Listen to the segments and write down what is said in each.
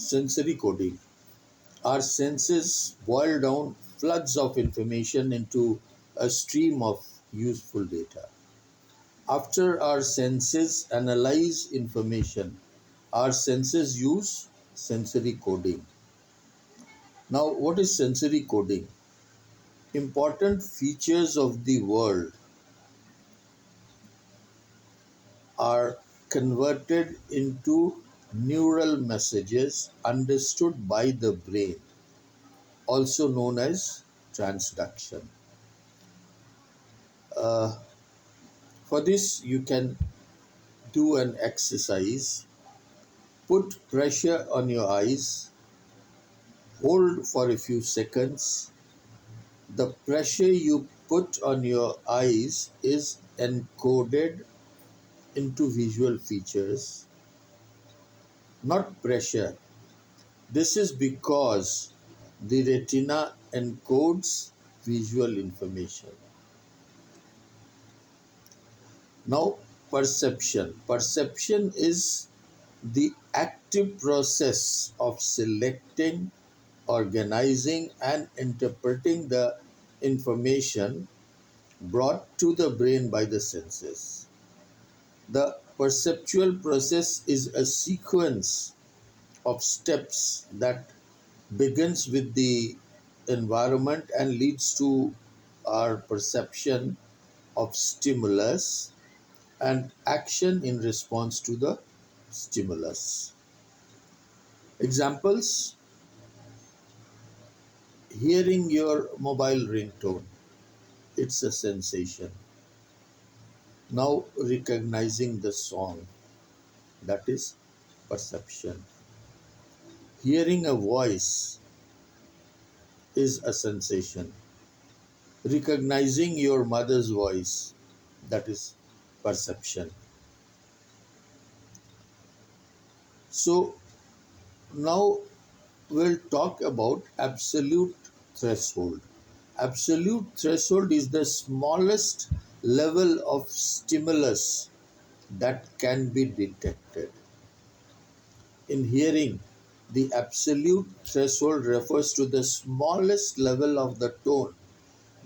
Sensory coding. Our senses boil down floods of information into a stream of useful data. After our senses analyze information, our senses use sensory coding. Now, what is sensory coding? Important features of the world are converted into neural messages understood by the brain, also known as transduction. Uh, for this, you can do an exercise. Put pressure on your eyes, hold for a few seconds. The pressure you put on your eyes is encoded into visual features, not pressure. This is because the retina encodes visual information. Now, perception. Perception is the active process of selecting, organizing, and interpreting the information brought to the brain by the senses. The perceptual process is a sequence of steps that begins with the environment and leads to our perception of stimulus and action in response to the stimulus. Examples: hearing your mobile ringtone, it's a sensation. Now, recognizing the song, that is perception. Hearing a voice is a sensation. Recognizing your mother's voice, that is perception. So, now we'll talk about absolute threshold. Absolute threshold is the smallest level of stimulus that can be detected. In hearing, the absolute threshold refers to the smallest level of the tone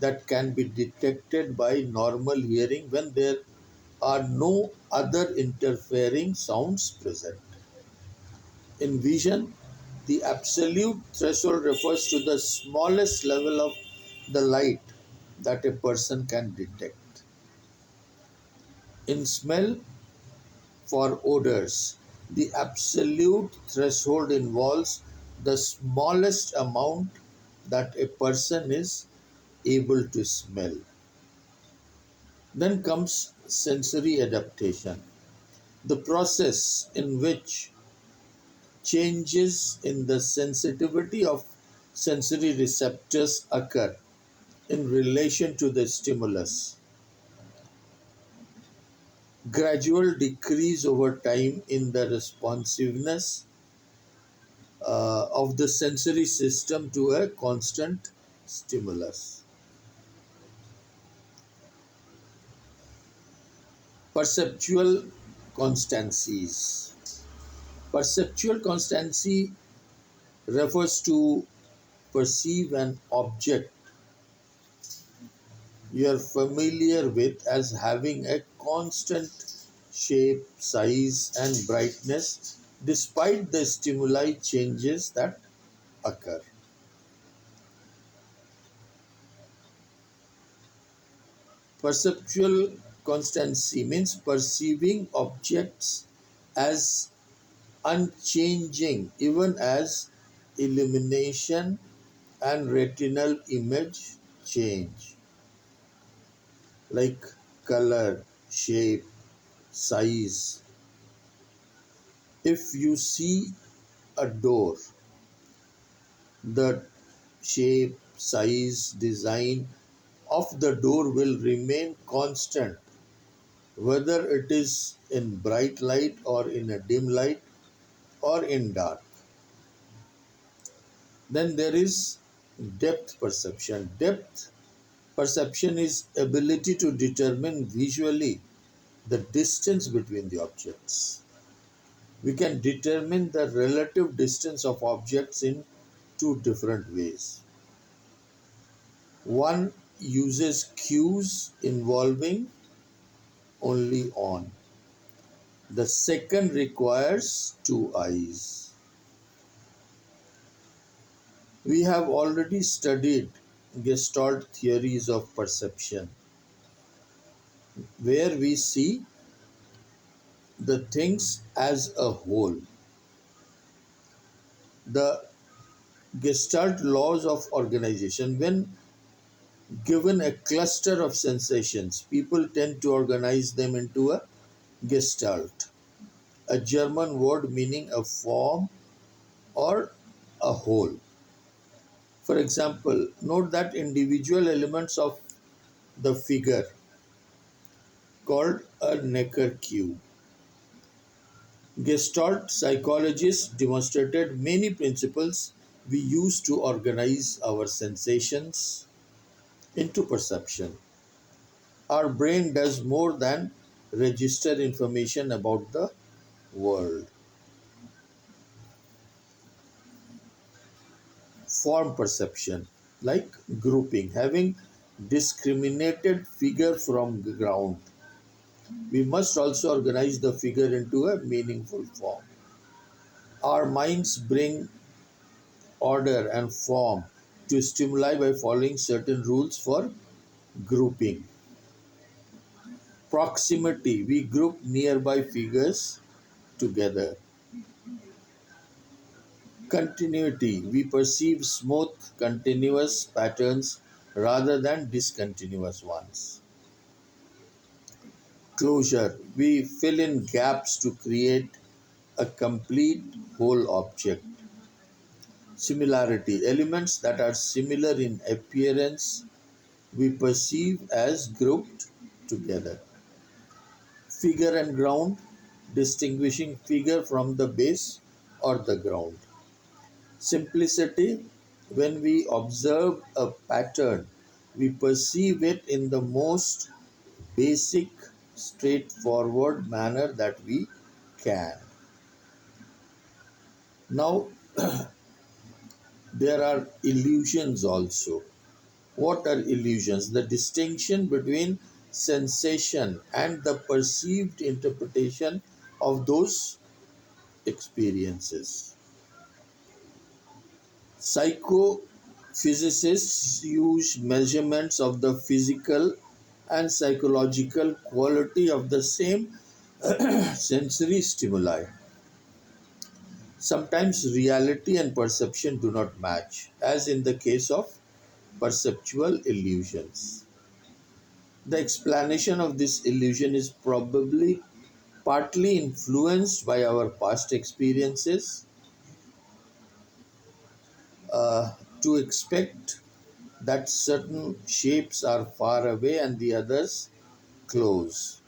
that can be detected by normal hearing when there are no other interfering sounds present. In vision, the absolute threshold refers to the smallest level of the light that a person can detect. In smell, for odors, the absolute threshold involves the smallest amount that a person is able to smell. Then comes sensory adaptation, the process in which changes in the sensitivity of sensory receptors occur in relation to the stimulus. Gradual decrease over time in the responsiveness of the sensory system to a constant stimulus. Perceptual constancies. Perceptual constancy refers to perceive an object you are familiar with as having a constant shape, size, and brightness despite the stimuli changes that occur. Perceptual constancy means perceiving objects as unchanging even as illumination and retinal image change, like color, shape, size. If you see a door, the shape, size, design of the door will remain constant, whether it is in bright light or in a dim light or in dark. Then there is depth perception. Depth perception is ability to determine visually the distance between the objects. We can determine the relative distance of objects in two different ways. One uses cues involving only on. The second requires two eyes. We have already studied Gestalt theories of perception, where we see the things as a whole. The Gestalt laws of organization. When given a cluster of sensations, people tend to organize them into a Gestalt, a German word meaning a form or a whole. For example, note that individual elements of the figure, called a Necker cube. Gestalt psychologists demonstrated many principles we use to organize our sensations into perception. Our brain does more than register information about the world. Form perception, like grouping, having discriminated figure from the ground. We must also organize the figure into a meaningful form. Our minds bring order and form to stimuli by following certain rules for grouping. Proximity, we group nearby figures together. Continuity, we perceive smooth, continuous patterns rather than discontinuous ones. Closure, we fill in gaps to create a complete whole object. Similarity, elements that are similar in appearance we perceive as grouped together. Figure and ground, distinguishing figure from the base or the ground. Simplicity, when we observe a pattern, we perceive it in the most basic, straightforward manner that we can. Now, there are illusions also. What are illusions? The distinction between sensation and the perceived interpretation of those experiences. Psychophysicists use measurements of the physical and psychological quality of the same sensory stimuli. Sometimes reality and perception do not match, as in the case of perceptual illusions. The explanation of this illusion is probably partly influenced by our past experiences. uh, to expect that certain shapes are far away and the others close.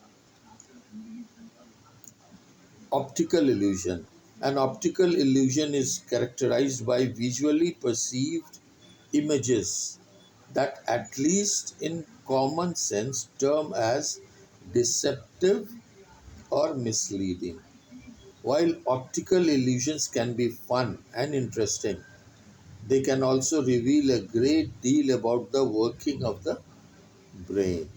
Optical illusion. An optical illusion is characterized by visually perceived images that, at least in common sense, term as deceptive or misleading. While optical illusions can be fun and interesting, they can also reveal a great deal about the working of the brain.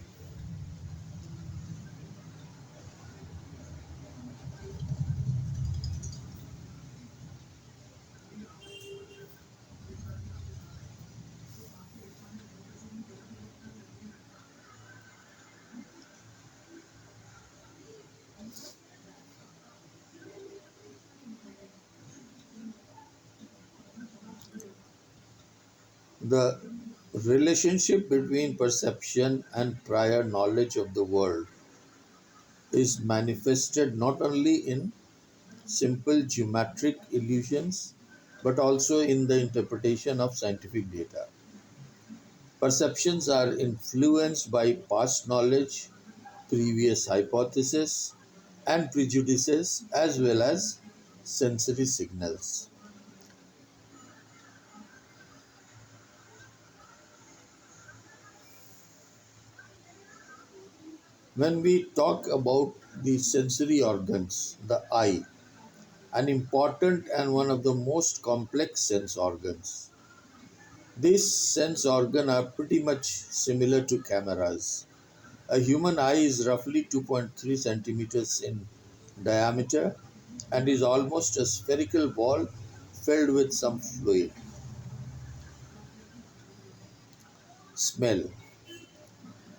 The relationship between perception and prior knowledge of the world is manifested not only in simple geometric illusions but also in the interpretation of scientific data. Perceptions are influenced by past knowledge, previous hypotheses, and prejudices, as well as sensory signals. When we talk about the sensory organs, the eye, an important and one of the most complex sense organs. These sense organs are pretty much similar to cameras. A human eye is roughly 2.3 centimeters in diameter and is almost a spherical ball filled with some fluid. Smell.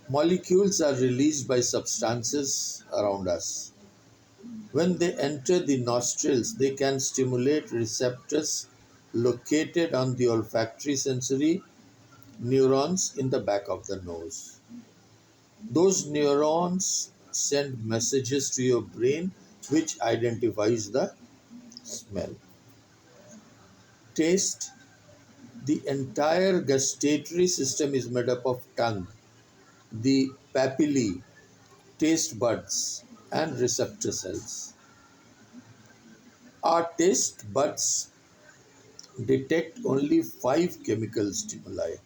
Molecules are released by substances around us. When they enter the nostrils, they can stimulate receptors located on the olfactory sensory neurons in the back of the nose. Those neurons send messages to your brain which identifies the smell. Taste. The entire gustatory system is made up of tongue, the papillae, taste buds, and receptor cells. Our taste buds detect only 5 chemical stimuli.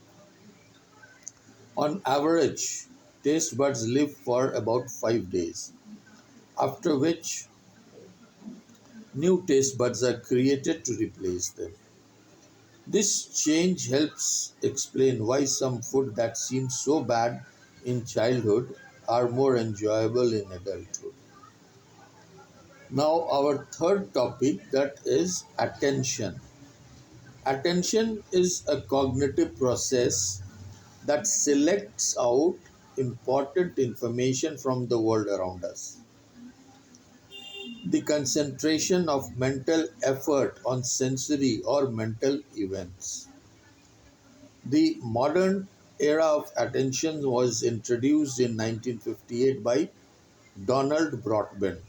On average, taste buds live for about 5 days, after which new taste buds are created to replace them. This change helps explain why some food that seems so bad in childhood are more enjoyable in adulthood. Now, our third topic, that is attention. Attention is a cognitive process that selects out important information from the world around us. The concentration of mental effort on sensory or mental events. The modern era of attention was introduced in 1958 by Donald Broadbent.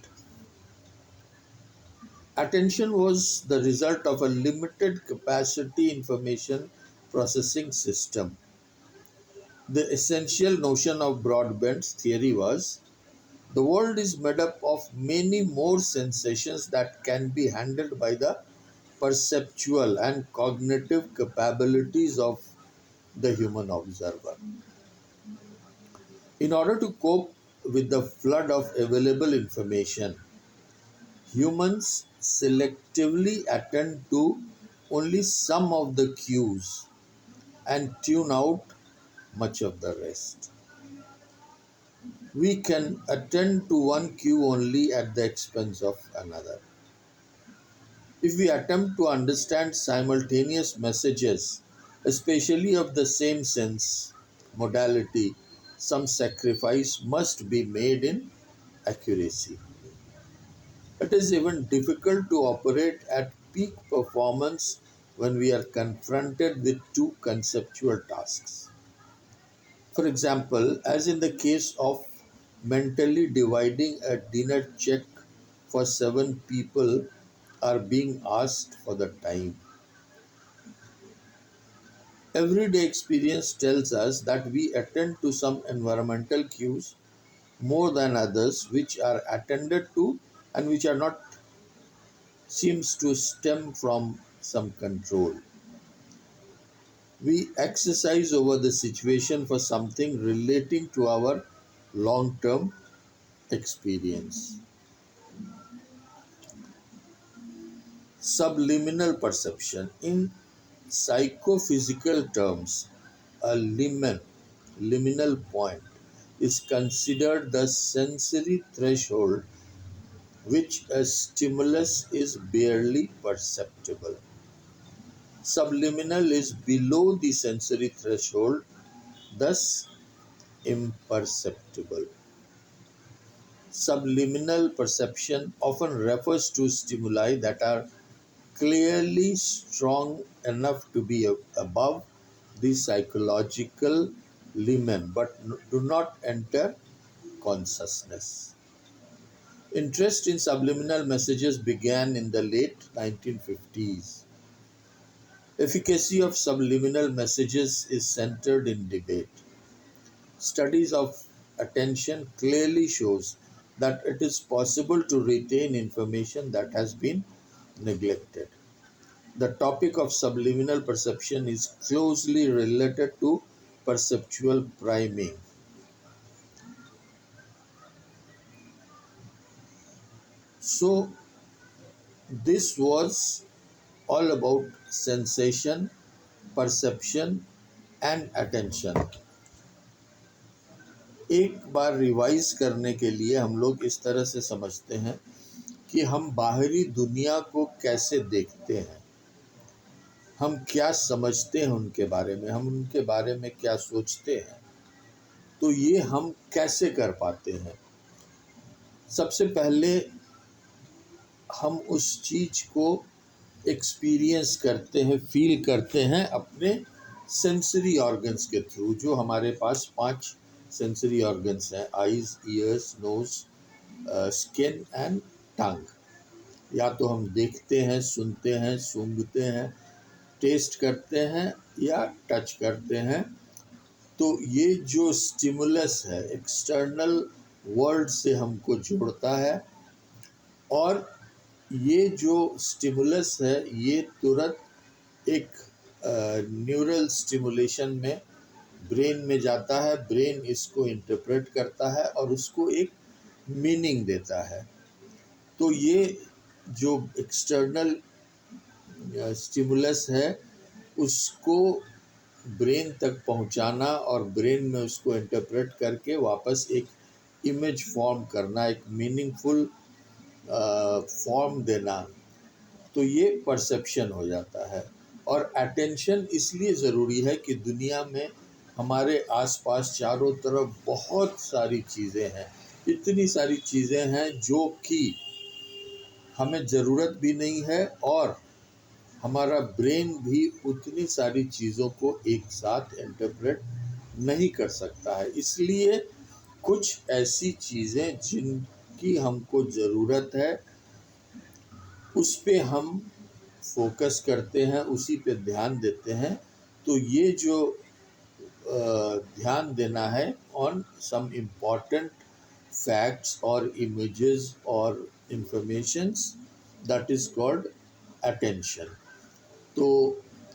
Attention was the result of a limited capacity information processing system. The essential notion of Broadbent's theory was the world is made up of many more sensations that can be handled by the perceptual and cognitive capabilities of the human observer. In order to cope with the flood of available information, humans selectively attend to only some of the cues and tune out much of the rest. We can attend to one cue only at the expense of another. If we attempt to understand simultaneous messages, especially of the same sense modality, some sacrifice must be made in accuracy. It is even difficult to operate at peak performance when we are confronted with two conceptual tasks. For example, as in the case of mentally dividing a dinner check for 7 people are being asked for the time. Everyday experience tells us that we attend to some environmental cues more than others which are attended to and which are not seems to stem from some control. We exercise over the situation for something relating to our long term experience. Subliminal perception. In psychophysical terms, a liminal point, is considered the sensory threshold which a stimulus is barely perceptible. Subliminal is below the sensory threshold, thus imperceptible. Subliminal perception often refers to stimuli that are clearly strong enough to be above the psychological limen but do not enter consciousness. Interest in subliminal messages began in the late 1950s. Efficacy of subliminal messages is centered in debate. Studies of attention clearly shows that it is possible to retain information that has been neglected. The topic of subliminal perception is closely related to perceptual priming. So this was all about sensation, perception and attention. एक बार revise करने के लिए हम लोग इस तरह से समझते हैं कि हम बाहरी दुनिया को कैसे देखते हैं, हम क्या समझते हैं उनके बारे में, हम उनके बारे में क्या सोचते हैं, तो ये हम कैसे कर पाते हैं। सबसे पहले हम उस चीज़ को एक्सपीरियंस करते हैं, फील करते हैं अपने सेंसरी ऑर्गन्स के थ्रू। जो हमारे पास 5 सेंसरी ऑर्गन्स हैं, eyes, ears, nose, skin and tongue. या तो हम देखते हैं, सुनते हैं, सूंघते हैं, टेस्ट करते हैं या टच करते हैं। तो ये जो स्टिमुलस है एक्सटर्नल वर्ल्ड से हमको जोड़ता है, और ये जो स्टिमुलस है ये तुरंत एक न्यूरल स्टिमुलेशन में ब्रेन में जाता है। ब्रेन इसको इंटरप्रेट करता है और उसको एक मीनिंग देता है। तो ये जो एक्सटर्नल स्टिमुलस है उसको ब्रेन तक पहुंचाना और ब्रेन में उसको इंटरप्रेट करके वापस एक इमेज फॉर्म करना, एक मीनिंगफुल फॉर्म देना, तो ये परसेप्शन हो जाता है। और अटेंशन इसलिए ज़रूरी है कि दुनिया में हमारे आसपास चारों तरफ बहुत सारी चीज़ें हैं, इतनी सारी चीज़ें हैं जो कि हमें ज़रूरत भी नहीं है, और हमारा ब्रेन भी उतनी सारी चीज़ों को एक साथ इंटरप्रेट नहीं कर सकता है। इसलिए कुछ ऐसी चीज़ें जिनकी हमको ज़रूरत है उस पे हम फोकस करते हैं, उसी पे ध्यान देते हैं। तो ये जो ध्यान देना है ऑन सम इम्पॉर्टेंट फैक्ट्स और इमेजेस और informations, that is called attention. तो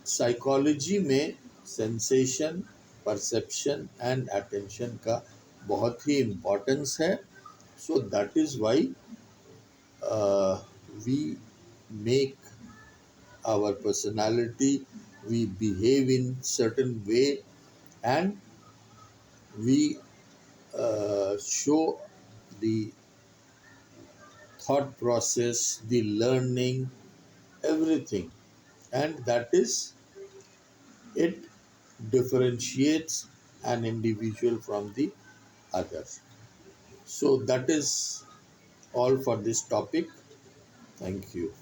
साइकोलॉजी में सेंसेशन, परसेप्शन एंड अटेंशन का बहुत ही इम्पोर्टेंस है। So that is why we make our personality, we behave in certain way, and we show the thought process, the learning, everything, and that is it differentiates an individual from the others. So that is all for this topic. Thank you.